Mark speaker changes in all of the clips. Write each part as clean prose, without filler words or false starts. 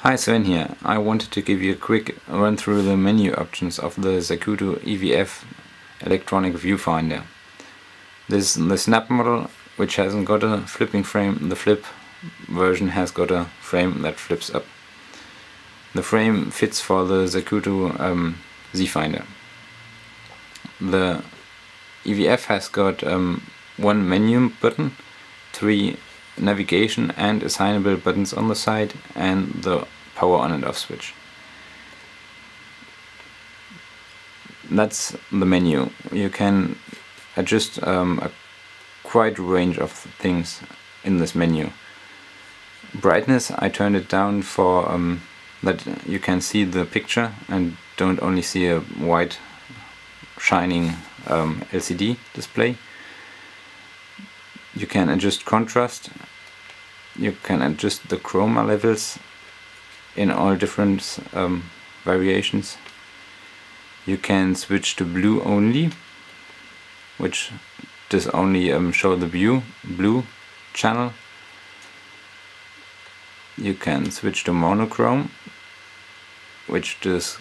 Speaker 1: Hi, Sven here. I wanted to give you a quick run through the menu options of the Zacuto EVF electronic viewfinder. This is the snap model, which hasn't got a flipping frame. The flip version has got a frame that flips up. The frame fits for the Zacuto Z-Finder. The EVF has got one menu button, 3 navigation and assignable buttons on the side, and the power on and off switch. That's the menu. You can adjust a quite range of things in this menu. Brightness, I turned it down for that you can see the picture and don't only see a white shining LCD display. You can adjust contrast, you can adjust the chroma levels in all different variations. You can switch to blue only, which does only show the blue channel. You can switch to monochrome, which does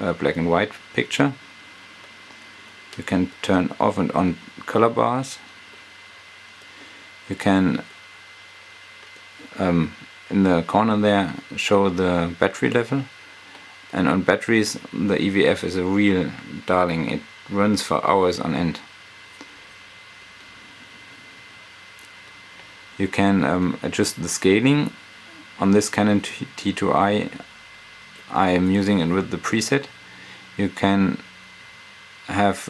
Speaker 1: a black and white picture. You can turn off and on color bars. You can in the corner there show the battery level, and on batteries the EVF is a real darling. It runs for hours on end. You can adjust the scaling. On this Canon T2i I am using it with the preset. You can have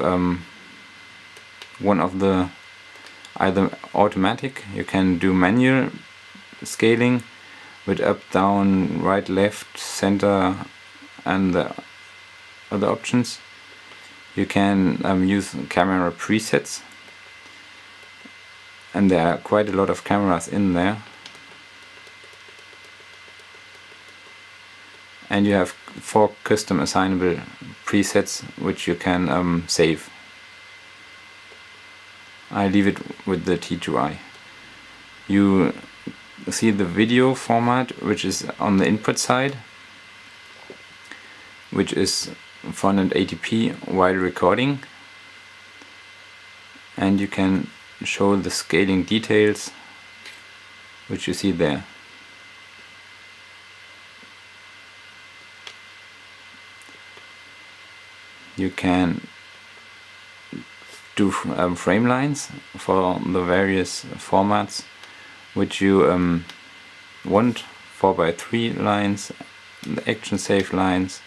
Speaker 1: one of the either automatic, you can do manual scaling with up, down, right, left, center and the other options. You can use camera presets, and there are quite a lot of cameras in there. And you have 4 custom assignable presets which you can save. I leave it with the T2i. You see the video format, which is on the input side, which is 480p while recording, and you can show the scaling details, which you see there. You can do frame lines for the various formats which you want, 4x3 lines, the action safe lines,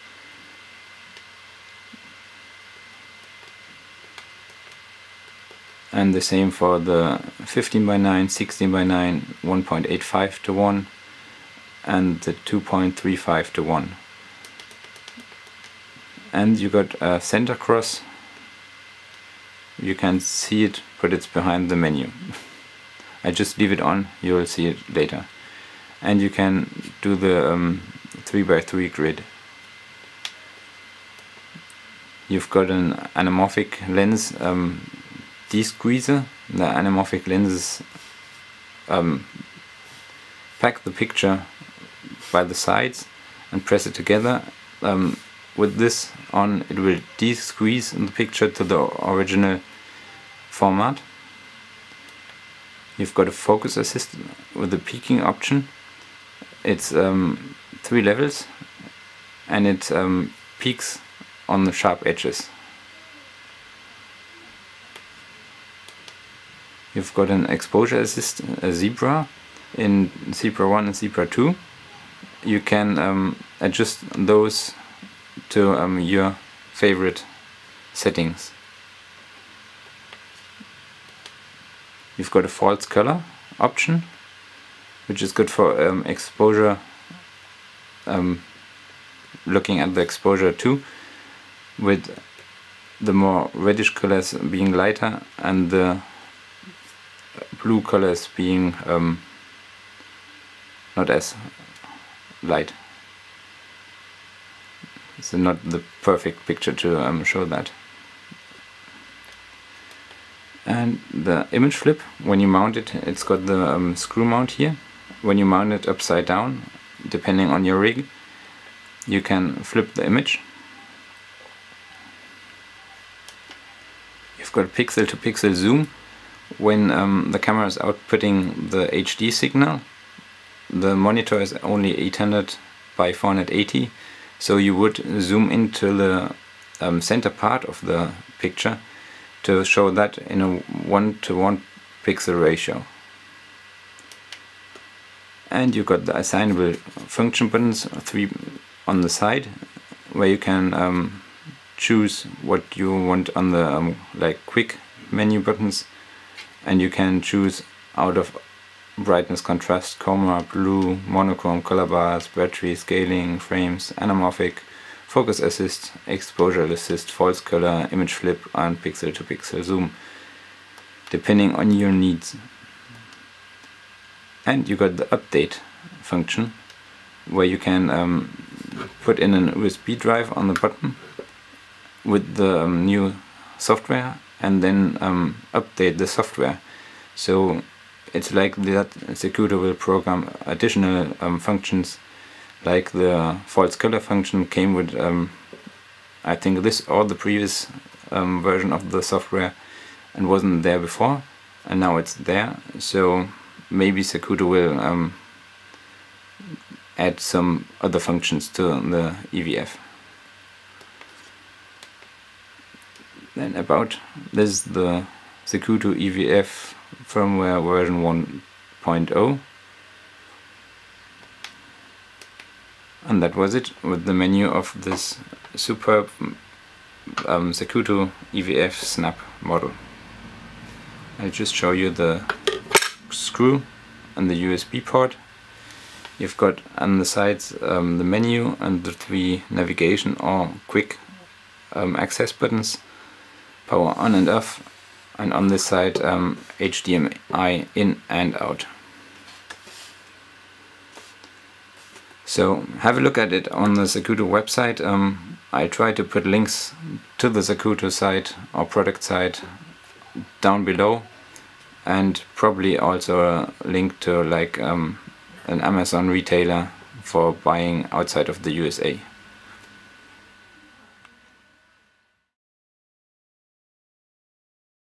Speaker 1: and the same for the 15:9, 16:9, 1.85 to 1 and the 2.35 to 1. And you got a center cross. You can see it, but it's behind the menu. I just leave it on, you will see it later. And you can do the 3x3 grid. You've got an anamorphic lens de-squeezer. The anamorphic lenses pack the picture by the sides and press it together. With this on, it will de-squeeze the picture to the original format. You've got a focus assist with the peaking option. It's 3 levels, and it peaks on the sharp edges. You've got an exposure assist, a zebra, in Zebra 1 and Zebra 2. You can adjust those to your favorite settings. You've got a false color option, which is good for exposure, looking at the exposure 2, with the more reddish colors being lighter and the blue colors being not as light. It's not the perfect picture to show that. And the image flip, when you mount it, it's got the screw mount here. When you mount it upside down, depending on your rig. You can flip the image. You've got pixel to pixel zoom. When the camera is outputting the HD signal, the monitor is only 800 by 480, so you would zoom into the center part of the picture to show that in a 1:1 pixel ratio. And you got the assignable function buttons, 3 on the side, where you can choose what you want on the like quick menu buttons, and you can choose out of brightness, contrast, chroma, blue, monochrome, color bars, battery, scaling, frames, anamorphic, focus assist, exposure assist, false color, image flip, and pixel to pixel zoom, depending on your needs. And you got the update function, where you can put in an USB drive on the bottom with the new software, and then update the software. So it's like that Zacuto will program additional functions, like the false color function came with I think this or the previous version of the software and wasn't there before, and now it's there. So maybe Zacuto will add some other functions to the EVF. Then about this, the Zacuto EVF firmware version 1.0, and that was it with the menu of this superb Zacuto EVF snap model. I'll just show you the screw and the USB port. You've got on the sides the menu and the 3 navigation or quick access buttons, power on and off, and on this side HDMI in and out. So have a look at it on the Zacuto website. I try to put links to the Zacuto site or product site down below, and probably also a link to like an Amazon retailer for buying outside of the USA.